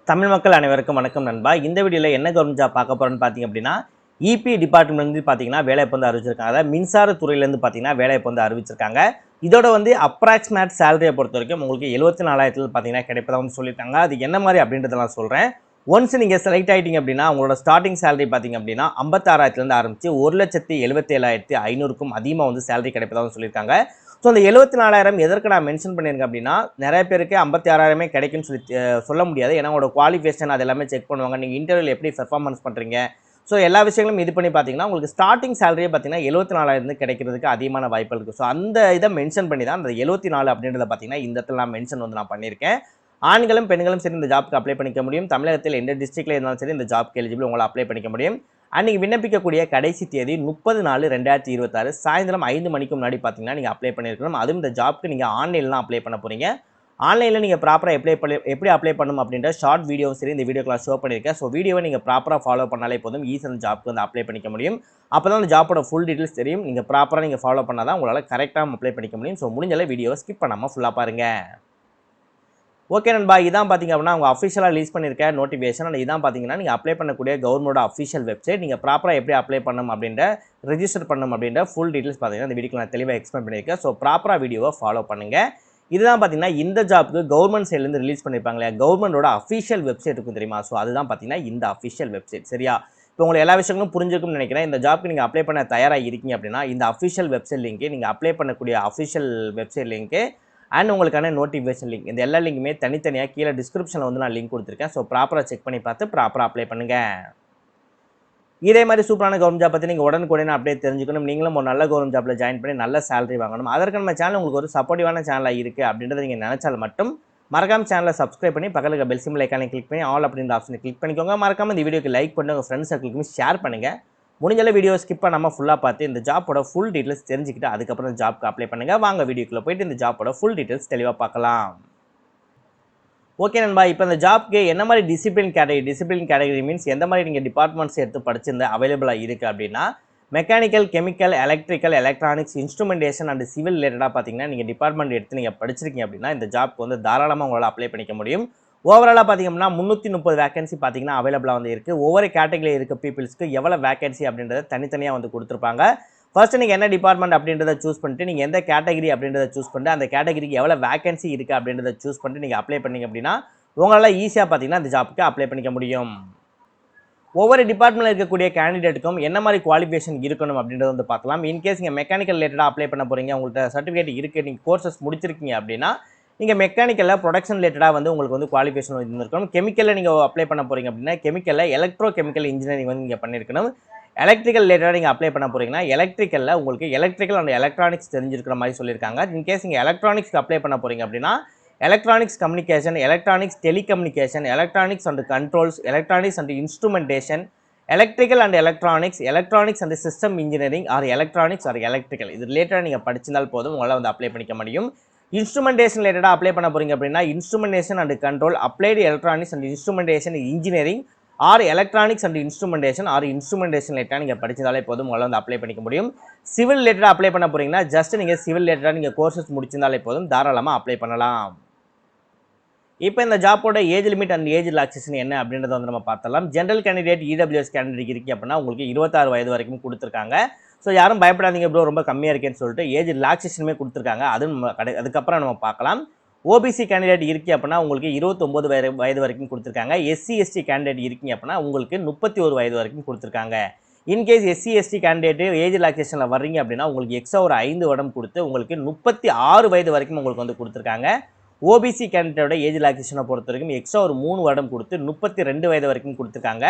தமிழ் மக்கள் அனைவருக்கும் வணக்கம் நண்பா. இந்த வீடியோல என்ன கவர்மெண்ட் ஜாப் பார்க்க போறோம்னு பார்த்தீங்க அப்படின்னா, இபி டிபார்ட்மெண்ட்லேருந்து பார்த்தீங்கன்னா வேலைவாய்ப்பு வந்து அறிவிச்சிருக்காங்க. அதாவது மின்சார துறையிலேருந்து பார்த்தீங்கன்னா வேலைவாய்ப்பு வந்து அறிவிச்சிருக்காங்க. இதோட வந்து அப்ராக்ஸிமேட் சேலரிய பொறுத்தவரைக்கும் உங்களுக்கு 74,000 பார்த்தீங்கன்னா கிடைப்பதா வந்து சொல்லியிருக்காங்க. அது என்ன மாதிரி அப்படின்றத நான் சொல்றேன். ஒன்ஸ் நீங்க செலக்ட் ஆயிட்டீங்க அப்படின்னா, உங்களோட ஸ்டார்ட்டிங் சேலரி பார்த்தீங்க அப்படின்னா 56,000லேருந்து ஆரம்பிச்சு 1,77,500க்கும் அதிகமா வந்து சேலரி கிடைப்பதா வந்து சொல்லியிருக்காங்க. ஸோ அந்த 74,000 எதற்கு நான் மென்ஷன் பண்ணியிருக்கேன் அப்படின்னா, நிறைய பேருக்கு 56,000 கிடைக்கும்னு சொல்லி சொல்ல முடியாது. ஏன்னா உங்களோட குவாலிஃபிகேஷன் அது எல்லாமே செக் பண்ணுவாங்க. நீங்க இன்டர்வியூல எப்படி பெர்ஃபார்மன்ஸ் பண்றீங்க. ஸோ எல்லா விஷயங்களும் இது பண்ணி பார்த்தீங்கன்னா, உங்களுக்கு ஸ்டார்ட்டிங் சேலரியே பார்த்தீங்கன்னா 74,000 கிடைக்கிறதுக்கு அதிகமான வாய்ப்புகள் இருக்கு. ஸோ அந்த இதை மென்ஷன் பண்ணி தான் அந்த 74 அப்படின்றத பார்த்தீங்கன்னா, இந்த இடத்துல நான் மென்ஷன் வந்து நான் பண்ணியிருக்கேன். ஆண்களும் பெண்களும் சரி இந்த ஜாப்க்கு அப்ளை பண்ணிக்க முடியும். தமிழகத்தில் எந்த டிஸ்ட்ரிக்ட்ல இருந்தாலும் சரி இந்த ஜாப்க்கு எலிஜிபிள் உங்களால் அப்ளை பண்ணிக்க முடியும். அன்னைக்கு விண்ணப்பிக்கக்கூடிய கடைசி தேதி 30/4/2026 சாயந்தரம் 5 மணிக்கு முன்னாடி பார்த்தீங்கன்னா நீங்க அப்ளை பண்ணியிருக்கணும். அதுவும் இந்த ஜாப்க்கு நீங்க ஆன்லைன்ல தான் அப்ளை பண்ண போறீங்க. ஆன்லைன்ல நீங்க ப்ராப்பரா எப்படி அப்ளை பண்ணணும் அப்படின்ற ஷார்ட் வீடியோவும் சரி இந்த வீடியோக்குள்ள ஷோ பண்ணியிருக்கேன். ஸோ வீடியோவை நீங்க ப்ராப்பரா ஃபாலோ பண்ணாலே போதும். ஈஸியா அந்த ஜாப்க்கு வந்து அப்ளை பண்ணிக்க முடியும். அப்பதான் அந்த ஜாப்போட ஃபுல் டீடைல்ஸ் தெரியும். நீங்க ப்ராப்பரா நீங்க ஃபாலோ பண்ணா தான் உங்களால கரெக்ட்டா அப்ளை பண்ணிக்க முடியும். ஸோ முடிஞ்ச அளவு வீடியோவை ஸ்கிப் பண்ணாம ஃபுல்லா பாருங்க. ஓகே நண்பா, இதான் பார்த்தீங்க அப்படின்னா அவங்க அஃபிஷியலா ரிலீஸ் பண்ணியிருக்க நோட்டிஃபிகேஷன். அண்ட் இதான் பார்த்தீங்கன்னா நீங்க அப்ளை பண்ணக்கூடிய கவர்மெண்டோட அஃபிஷியல் வெப்சைட். நீங்க ப்ராப்பரா எப்படி அப்ளை பண்ணணும் அப்படின்ற ரெஜிஸ்டர் பண்ணணும் அப்படின்ற ஃபுல் டீடைல்ஸ் பார்த்தீங்கன்னா இந்த வீடியோக்கு நான் தெளிவாக எக்ஸ்பிளைன் பண்ணியிருக்கேன். ஸோ ப்ராப்பரா வீடியோவை ஃபாலோ பண்ணுங்க. இதுதான் பார்த்தீங்கன்னா இந்த ஜாப்க்கு கவர்மெண்ட் சைட்லேருந்து ரிலீஸ் பண்ணியிருப்பாங்க இல்லையா, கவர்மெண்டோட அஃபிஷியல் வெப்சைட் இருக்கும் தெரியுமா. ஸோ அதுதான் பார்த்தீங்கன்னா இந்த அஃபிஷியல் வெப்சைட். சரியா, இப்போ உங்களுக்கு எல்லா விஷயங்களும் புரிஞ்சிருக்கும்னு நினைக்கிறேன். இந்த ஜாப்க்கு நீங்கள் அப்ளை பண்ண தயாராக இருக்கீங்க அப்படின்னா இந்த அஃபிஷியல் வெப்சைட் லிங்க், நீங்கள் அப்ளை பண்ணக்கூடிய அஃபிஷியல் வெப்சைட் லிங்க் அண்ட் உங்களுக்கான நோட்டிஃபிகேஷன் லிங்க், இந்த எல்லா லிங்குமே தனித்தனியாக கீழே டிஸ்கிரிப்ஷனில் வந்து நான் லிங்க் கொடுத்துருக்கேன். ஸோ ப்ராப்பராக செக் பண்ணி பார்த்து ப்ராப்பராக அப்ளை பண்ணுங்க. இதே மாதிரி சூப்பரான கவர்மெண்ட் ஜாப் பற்றி நீங்கள் உடனுக்குடனே அப்படியே தெரிஞ்சுக்கணும். நீங்களும் ஒரு நல்ல கவர்மெண்ட் ஜாப்பில் ஜாயின் பண்ணி நல்ல சேலரி வாங்கணும். அதற்கு நம்ம சேனல் உங்களுக்கு ஒரு சப்போர்ட்டிவான சேனலாக இருக்குது அப்படின்றத நீங்கள் நினைச்சால் மட்டும் மறக்காம சேனலை சப்ஸ்கிரைப் பண்ணி பக்கத்தில் இருக்க பெல் சிம்பிள் ஐக்கானை கிளிக் பண்ணி ஆல் அப்படின்ற ஆப்ஷனை கிளிக் பண்ணிக்கோங்க. மறக்காம இந்த வீடியோக்கு லைக் பண்ணி உங்கள் ஃப்ரெண்ட்ஸ் சர்க்கிளுக்குமே ஷேர் பண்ணுங்கள். முடிஞ்சளவு வீடியோ ஸ்கிப் பண்ணாமல் ஃபுல்லாக பார்த்து இந்த ஜாப்போட ஃபுல் டீட்டெயில்ஸ் தெரிஞ்சுக்கிட்டு அதுக்கப்புறம் இந்த ஜாப்க்கு அப்ளை பண்ணுங்கள். வாங்க வீடியோக்குள்ளே போயிட்டு இந்த ஜாப்போட ஃபுல் டீட்டெயில்ஸ் தெளிவாக பார்க்கலாம். ஓகே நண்பா, இப்போ இந்த ஜாப்க்கு என்ன மாதிரி டிசிப்ளின் கேட்டகரி மீன்ஸ் எந்த மாதிரி நீங்கள் டிபார்ட்மெண்ட்ஸ் எடுத்து படிச்சிருந்த அவைலபிளாக இருக்குது அப்படின்னா, mechanical, chemical, electrical, electronics, instrumentation and civil ரிலேட்டடாக பார்த்தீங்கன்னா நீங்கள் டிபார்ட்மெண்ட் எடுத்து நீங்கள் படிச்சிருக்கீங்க அப்படின்னா இந்த ஜாப்க்கு வந்து தாராளமாக உங்களால் அப்ளை பண்ணிக்க முடியும். ஓவராலாக பார்த்தீங்கன்னா 330 வேகன்சி பார்த்தீங்கன்னா அவைலபிளாக வந்து இருக்குது. ஒவ்வொரு கேட்டகரி இருக்க பீப்புள்ஸ்க்கு எவ்வளோ வேகன்சி அப்படின்றத தனித்தனியாக வந்து கொடுத்துருப்பாங்க. ஃபர்ஸ்ட் நீங்கள் என்ன டிபார்ட்மெண்ட் அப்படின்றத சூஸ் பண்ணிட்டு நீங்கள் எந்த கேட்டகரி அப்படின்றத சூஸ் பண்ணிட்டு அந்த கேட்டகரிக்கு எவ்வளோ வேகன்சி இருக்குது அப்படின்றத சூஸ் பண்ணிட்டு நீங்கள் அப்ளை பண்ணீங்க அப்படின்னா உங்களால் ஈஸியாக பார்த்தீங்கன்னா அந்த ஜாப்புக்கு அப்ளை பண்ணிக்க முடியும். ஒவ்வொரு டிபார்ட்மெண்ட்டில் இருக்கக்கூடிய கேண்டிடேட்டுக்கும் என்ன மாதிரி குவாலிஃபிகேஷன் இருக்கணும் அப்படின்றத வந்து பார்க்கலாம். இன்கேஸ் நீங்கள் மெக்கானிக்கல் ரிலேட்டடாக அப்ளை பண்ண போகிறீங்க, உங்கள்கிட்ட சர்டிஃபிகேட் இருக்குது, நீங்கள் கோர்சஸ் முடிச்சிருக்கீங்க அப்படின்னா நீங்கள் மெக்கானிக்கலில் ப்ரொடக்ஷன் ரிலேட்டடாக வந்து உங்களுக்கு வந்து குவாலிஃபிகேஷன் இருந்திருக்கணும். கெமிக்கலில் நீங்கள் அப்ளை பண்ண போகிறீங்க அப்படின்னா கெமிக்கலில் எலக்ட்ரோ கெமிக்கல் இன்ஜினியரிங் வந்து நீங்கள் பண்ணியிருக்கணும். எலக்ட்ரிக்கல் ரிலேட்டடாக நீங்கள் அப்ளை பண்ண போகிறீங்கன்னா எலக்ட்ரிக்கலில் உங்களுக்கு எலக்ட்ரிக்கல் அண்ட் எலக்ட்ரானிக்ஸ் தெரிஞ்சிருக்கிற மாதிரி சொல்லியிருக்காங்க. இன்கேஸ் நீங்கள் எலக்ட்ரானிக்ஸ்க்கு அப்ளை பண்ண போகிறீங்க அப்படின்னா electronics communication, electronics telecommunication, electronics and controls, electronics and instrumentation, electrical and electronics, electronics and system engineering or electronics R electrical, இது ரிலேட்டடாக நீங்கள் படிச்சிருந்தால் போதும் உங்களால் வந்து அப்ளை பண்ணிக்க முடியும். இன்ஸ்ட்ருமெண்டேஷன் ரிலேட்டடாக அப்ளை பண்ண போகிறீங்க அப்படின்னா instrumentation and control, applied electronics and instrumentation engineering or electronics and instrumentation or instrumentation ரிலேட்டடாக நீங்கள் படிச்சதாலே போதும் உங்களால் வந்து அப்ளை பண்ணிக்க முடியும். சிவில் ரிலேட்டடாக அப்ளை பண்ண போகிறீங்கன்னா ஜஸ்ட் நீங்கள் சிவில் ரிலேட்டடாக நீங்கள் கோர்சஸ் முடிச்சிருந்தாலே போதும் தாராளமாக அப்ளை பண்ணலாம். இப்போ இந்த ஜாப்போட age limit and age relaxation என்ன அப்படின்றத வந்து நம்ம பார்த்தலாம். ஜென்ரல் கேண்டிடேட் இடபிள்யூஎஸ் கேண்டிடேட் இருக்குது அப்படின்னா உங்களுக்கு 26 வயது வரைக்கும் கொடுத்துருக்காங்க. ஸோ யாரும் பயப்படாதீங்க ப்ரோ ரொம்ப கம்மியாக இருக்கேன்னு சொல்லிட்டு ஏஜ் ரிலாக்ஸேஷனுமே கொடுத்துருக்காங்க. அதுவும் நம்ம அதுக்கப்புறம் நம்ம பார்க்கலாம். ஓபிசி கேண்டிடேட் இருக்குது அப்படின்னா உங்களுக்கு 29 வயது வரைக்கும் கொடுத்துருக்காங்க. எஸ்சி எஸ்டி கேண்டிடேட் இருக்கீங்க அப்படின்னா உங்களுக்கு 31 வயது வரைக்கும் கொடுத்துருக்காங்க. In case SC ST candidate age ரிலாக்ஸேஷனில் வர்றீங்க அப்படின்னா உங்களுக்கு எக்ஸ்ட்ரா ஒரு 5 வருடம் கொடுத்து உங்களுக்கு 36 வயது வரைக்கும் உங்களுக்கு வந்து கொடுத்துருக்காங்க. ஓபிசி கேண்டிடேட்டோட ஏஜ் ரிலாக்ஸேஷனை பொறுத்த வரைக்கும் எக்ஸ்ட்ரா ஒரு 3 வருடம் கொடுத்து 32 வயது வரைக்கும் கொடுத்துருக்காங்க.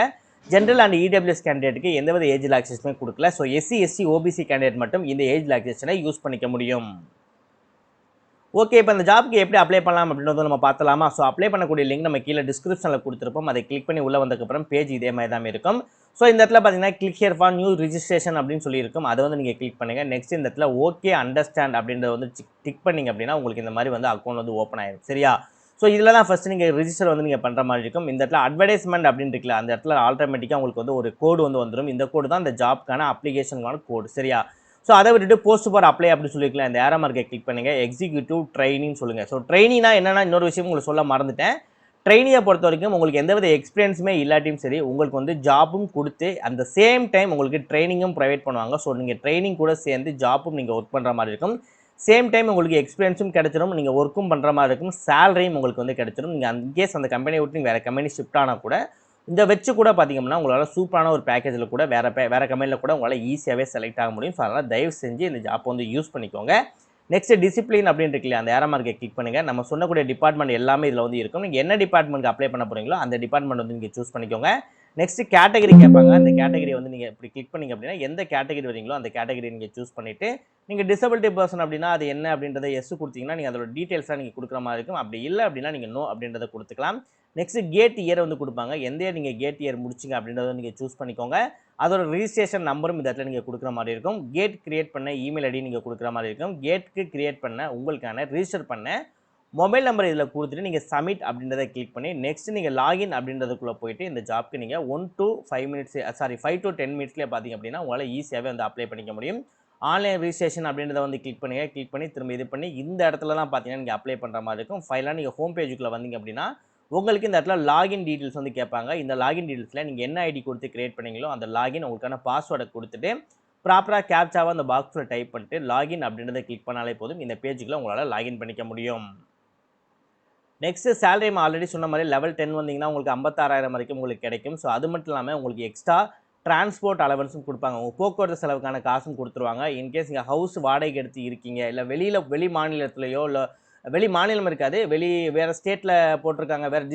ஜென்ரல் அண்ட் இடபிள்யூஎஸ் கேண்டிடேட்டுக்கு எந்தவித ஏஜ் ரிலாக்ஸேஷனுமே கொடுக்கல. So SC ST OBC candidate மட்டும் இந்த ஏஜ் ரிலாக்ஸேஷனை யூஸ் பண்ணிக்க முடியும். ஓகே, இப்போ இந்த ஜாப்க்கு எப்படி அப்ளை பண்ணலாம் அப்படின்றத நம்ம பார்த்தலாமா. ஸோ அப்ளை பண்ணக்கூடிய லிங்க் நம்ம கீழே டிஸ்கிரிப்ஷனில் கொடுத்துருப்போம். அதை கிளிக் பண்ணி உள்ளே வந்ததுக்கப்புறம் பேஜ் இதே மாதிரி தான் இருக்கும். ஸோ இந்த இடத்துல பார்த்தீங்கன்னா click here for new registration அப்படின்னு சொல்லியிருக்கும். அதை வந்து நீங்கள் கிளிக் பண்ணுங்கள். நெக்ஸ்ட் இந்த இடத்துல ஓகே அண்டர்ஸ்டாண்ட் அப்படின்றத வந்து டிக் பண்ணிங்க அப்படின்னா உங்களுக்கு இந்த மாதிரி வந்து அக்கௌண்ட் வந்து ஓப்பன் ஆயிடும். சரியா, ஸோ இதில் தான் ஃபஸ்ட்டு நீங்கள் ரிஜிஸ்டர் வந்து நீங்கள் பண்ணுற மாதிரி இருக்கும். இந்த இடத்துல அட்வர்டைஸ்மெண்ட் அப்படின்னு இருக்குல்ல, அந்த இடத்துல ஆட்டோமேட்டிக்காக உங்களுக்கு வந்து ஒரு கோடு வந்து வந்துடும். இந்த கோடு தான் இந்த ஜாப்க்கான அப்ளிகேஷனுக்கான கோடு. சரியா, ஸோ அதை விட்டுட்டு போஸ்ட் ஃபார் அப்ளை அப்படின்னு சொல்லியிருக்கலாம். இந்த ஏரோ மார்க்கை கிளிக் பண்ணுங்கள். எக்ஸிக்யூட்டிவ் ட்ரைனிங் சொல்லுங்கள். ஸோ ட்ரைனிங்னா என்னன்னா இன்னொரு விஷயம் உங்களுக்கு சொல்ல மறந்துட்டேன். ட்ரெயினியை பொறுத்த வரைக்கும் உங்களுக்கு எந்தவித எக்ஸ்பீரியன்ஸுமே இல்லாட்டியும் சரி, உங்களுக்கு வந்து ஜாப்பும் குடுத்து, அந்த சேம் டைம் உங்களுக்கு ட்ரெய்னிங்கும் ப்ரொவைட் பண்ணுவாங்க. ஸோ, நீங்க ட்ரெய்னிங் கூட சேர்ந்து ஜாப்பும் நீங்க ஒர்க் பண்ற மாரி இருக்கும். சேம் டைம் உங்களுக்கு எக்ஸ்பீரியன்ஸும் கிடைச்சிரும். நீங்க ஒர்க்கும் பண்ற மாரி இருக்கும். சேலரியும் உங்களுக்கு வந்து கிடைச்சிரும். நீங்க இன்கேஸ் அந்த கம்பெனிய விட்டு நீங்க வேற கம்பெனி ஷிஃப்ட் ஆனா கூட, இத வச்சு கூட பார்த்தீங்கன்னா, உங்களால சூப்பரான ஒரு பேக்கேஜ்ல கூட வேற கம்பெனில கூட உங்களால ஈஸியாவே செலக்ட் ஆக முடியும். ஸோ, அதனால தயவு செஞ்சு இந்த ஜாப் வந்து யூஸ் பண்ணிக்கோங்க. நெக்ஸ்ட் டிசிப்ளின் அப்படின்னு இருக்கு இல்லையா, அந்த ஏரோ மார்க்கை கிளிக் பண்ணுங்க. நம்ம சொன்னக்கூடிய டிபார்ட்மெண்ட் எல்லாமே இதுல வந்து இருக்கும். நீங்க என்ன டிபார்ட்மெண்ட்க்கு அப்ளை பண்ண போறீங்களோ அந்த டிபார்ட்மெண்ட் வந்து நீங்க சூஸ் பண்ணிக்கோங்க. நெக்ஸ்ட் கேட்டகரி கேட்பாங்க. அந்த கேட்டகரி வந்து நீங்க இப்படி கிளிக் பண்ணீங்க அப்படின்னா எந்த கேட்டகரி வரீங்களோ அந்த கேட்டகரி நீங்க சூஸ் பண்ணிட்டு நீங்க டிசபிலிட்டி பர்சன் அப்படின்னா அது என்ன அப்படின்றத எஸ் கொடுத்தீங்கன்னா நீங்க அதோட டீடைல்ஸா நீங்க கொடுக்குற மாதிரி இருக்கும். அப்படி இல்லை அப்படின்னா நீங்க நோ அப்படின்றத கொடுத்துக்கலாம். நெக்ஸ்ட் கேட் இயர் வந்து கொடுப்பாங்க. எந்த இயர் நீங்க கேட் இயர் முடிச்சிங்க அப்படின்றத நீங்க சூஸ் பண்ணிக்கோங்க. அதோட ரிஜிஸ்ட்ரேஷன் நம்பரும் இந்த இடத்துல நீங்க கொடுக்குற மாதிரி இருக்கும். கேட் கிரியேட் பண்ண இமெயில் ஐடி நீங்க கொடுக்குற மாதிரி இருக்கும். கேட்க்கு கிரியேட் பண்ண உங்களுக்கான ரிஜிஸ்டர் பண்ண மொபைல் நம்பர் இதில் கொடுத்துட்டு நீங்கள் சப்மிட் அப்படின்றத கிளிக் பண்ணி நெக்ஸ்ட் நீங்கள் லாகின் அப்படின்றதுக்குள்ளே போயிட்டு இந்த ஜாப்க்கு நீங்கள் 1 to 5 மினிட்ஸ் சாரி 5 to 10 மினிட்ஸ்லேயே பார்த்தீங்க அப்படின்னா உங்களால் ஈஸியாகவே வந்து அப்ளை பண்ணிக்க முடியும். ஆன்லைன் ரிஜிஸ்ட்ரேஷன் அப்படின்றத வந்து கிளிக் பண்ணுங்கள். கிளிக் பண்ணி திரும்ப இது பண்ணி இந்த இடத்துல தான் பார்த்தீங்கன்னா நீங்கள் அப்ளை பண்ணுற மாதிரி இருக்கும். ஃபைனலாக நீங்கள் ஹோம் பேஜுக்குள்ளே வந்தீங்க அப்படின்னா உங்களுக்கு இந்த இடத்துல லாகின் டீட்டெயில்ஸ் வந்து கேட்பாங்க. இந்த லாகின் டீட்டெயில்ஸில் நீங்கள் என்ன ஐடி கொடுத்து கிரியேட் பண்ணீங்களோ அந்த லாகின் உங்களுக்கான பாஸ்வேர்டை கொடுத்துட்டு ப்ராப்பராக கேப்சாவை அந்த பாக்ஸில் டைப் பண்ணிட்டு லாகின் அப்படின்றத கிளிக் பண்ணாலே போதும். இந்த பேஜுக்குள்ள உங்களால் லாகின் பண்ணிக்க முடியும். நெக்ஸ்ட் சேலரி ஆல்ரெடி சொன்ன மாதிரி லெவல் 10 வந்தீங்கன்னா உங்களுக்கு 56,000 வரைக்கும் உங்களுக்கு கிடைக்கும். ஸோ அது மட்டும் இல்லாமல் உங்களுக்கு எக்ஸ்ட்ரா டிரான்ஸ்போர்ட் அலவன்ஸும் கொடுப்பாங்க. உங்கள் போக்குவரத்து செலவுக்கான காசும் கொடுத்துருவாங்க. இன்கேஸ் நீங்கள் ஹவுஸ் வாடகை எடுத்து இருக்கீங்க, இல்லை வெளி மாநிலத்திலையோ இல்லை வெளி மாநிலம் இருக்காது, வேறு ஸ்டேட்டில் போட்டிருக்காங்க, வேறு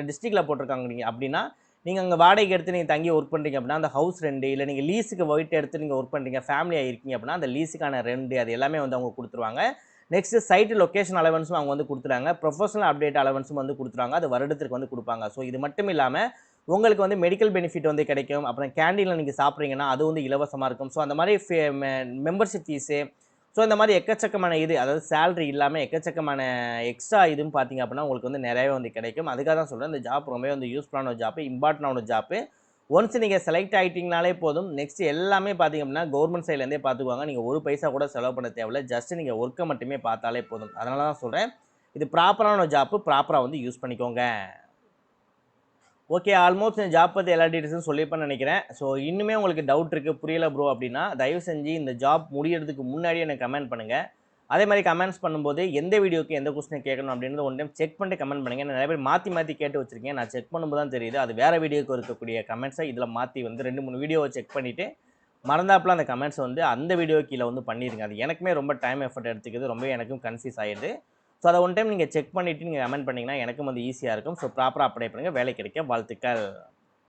டிஸ்ட்ரிக்டில் போட்டிருக்காங்க நீங்கள் அப்படின்னா நீங்கள் அங்கே வாடகை எடுத்து நீங்கள் தங்கி ஒர்க் பண்ணுறீங்க அப்படின்னா அந்த ஹவுஸ் ரெண்டு, இல்லை நீங்கள் லீஸுக்கு போயிட்டு எடுத்து நீங்கள் ஒர்க் பண்ணுறீங்க, ஃபேமிலியாக இருக்கீங்க அப்படின்னா அந்த லீஸுக்கான ரெண்டு அது எல்லாமே வந்து அவங்க கொடுத்துருவாங்க. நெக்ஸ்ட் சைட் லொகேஷன் அலவன்ஸும் அவங்க வந்து கொடுத்துறாங்க. ப்ரொஃபஷனல் அப்டேட் அலவன்ஸும் வந்து கொடுத்துறாங்க. அது வருடத்திற்கு வந்து கொடுப்பாங்க. ஸோ இது மட்டும் இல்லாமல் உங்களுக்கு வந்து மெடிக்கல் பெனிஃபிட் வந்து கிடைக்கும். அப்புறம் கேண்டீனில் நீங்கள் சாப்பிட்றீங்கன்னா அது வந்து இலவசமாக இருக்கும். ஸோ அந்த மாதிரி மெம்பர்ஷிப் ஃபீஸு ஸோ இந்த மாதிரி எக்கச்சக்கமான இது அதாவது சேலரி இல்லாமல் எக்கச்சக்கமான எக்ஸ்ட்ரா இதுன்னு பார்த்தீங்க அப்படின்னா உங்களுக்கு வந்து நிறையவே வந்து கிடைக்கும். அதுக்காக தான் சொல்கிறேன் இந்த ஜாப் ரொம்பவே வந்து யூஸ்ஃபுல்லான ஒரு ஜாப்பு, இம்பார்ட்டண்டான ஜாப்பு. ஒன்ஸ் நீங்கள் செலக்ட் ஆகிட்டீங்கனாலே போதும். நெக்ஸ்ட் எல்லாமே பார்த்தீங்க அப்படின்னா கவர்மெண்ட் சைட்லேருந்தே பார்த்துக்குவாங்க. நீங்கள் ஒரு பைசா கூட செலவு பண்ண தேவையில்ல. ஜஸ்ட் நீங்கள் ஒர்க்கை மட்டுமே பார்த்தாலே போதும். அதனால தான் சொல்கிறேன் இது ப்ராப்பரான ஜாப்பு, ப்ராப்பராக வந்து யூஸ் பண்ணிக்கோங்க. ஓகே, ஆல்மோஸ்ட் இந்த ஜாப் பற்றி எல்லா டீட்டெயில்ஸும் சொல்லியிருப்பேன்னு நினைக்கிறேன். ஸோ இன்னுமே உங்களுக்கு டவுட் இருக்குது, புரியல ப்ரோ அப்படின்னா தயவு செஞ்சு இந்த ஜாப் முடியறதுக்கு முன்னாடியே எனக்கு கமெண்ட் பண்ணுங்கள். அதே மாதிரி கமெண்ட்ஸ் பண்ணும்போது எந்த வீடியோக்கு எந்த கொஸ்டினை கேட்கணும் அப்படின்றது ஒன் டைம் செக் பண்ணிட்டு கமெண்ட் பண்ணுங்கள். நிறைய பேர் மாற்றி கேட்டு வச்சிருக்கேன். நான் செக் பண்ணும்போது தான் தெரியுது அது வேறு வீடியோக்கு இருக்கக்கூடிய கமெண்ட்ஸை இதில் மாற்றி வந்து 2-3 வீடியோவை செக் பண்ணிவிட்டு மறந்தாப்பில் அந்த கமெண்ட்ஸ் வந்து அந்த வீடியோ கீழே வந்து பண்ணிடுங்க. அது எனக்குமே ரொம்ப டைம் எஃபர்ட் எடுத்துக்குது, ரொம்ப எனக்கும் கன்ஃபியூஸ் ஆகிடுது. ஸோ அதை ஒன் டைம் நீங்கள் செக் பண்ணிவிட்டு நீங்கள் கமெண்ட் பண்ணிங்கன்னா எனக்கும் வந்து ஈஸியாக இருக்கும். ஸோ ப்ராப்பராக அப்ளை பண்ணுங்கள், வேலை கிடைக்க வாழ்த்துக்கள்.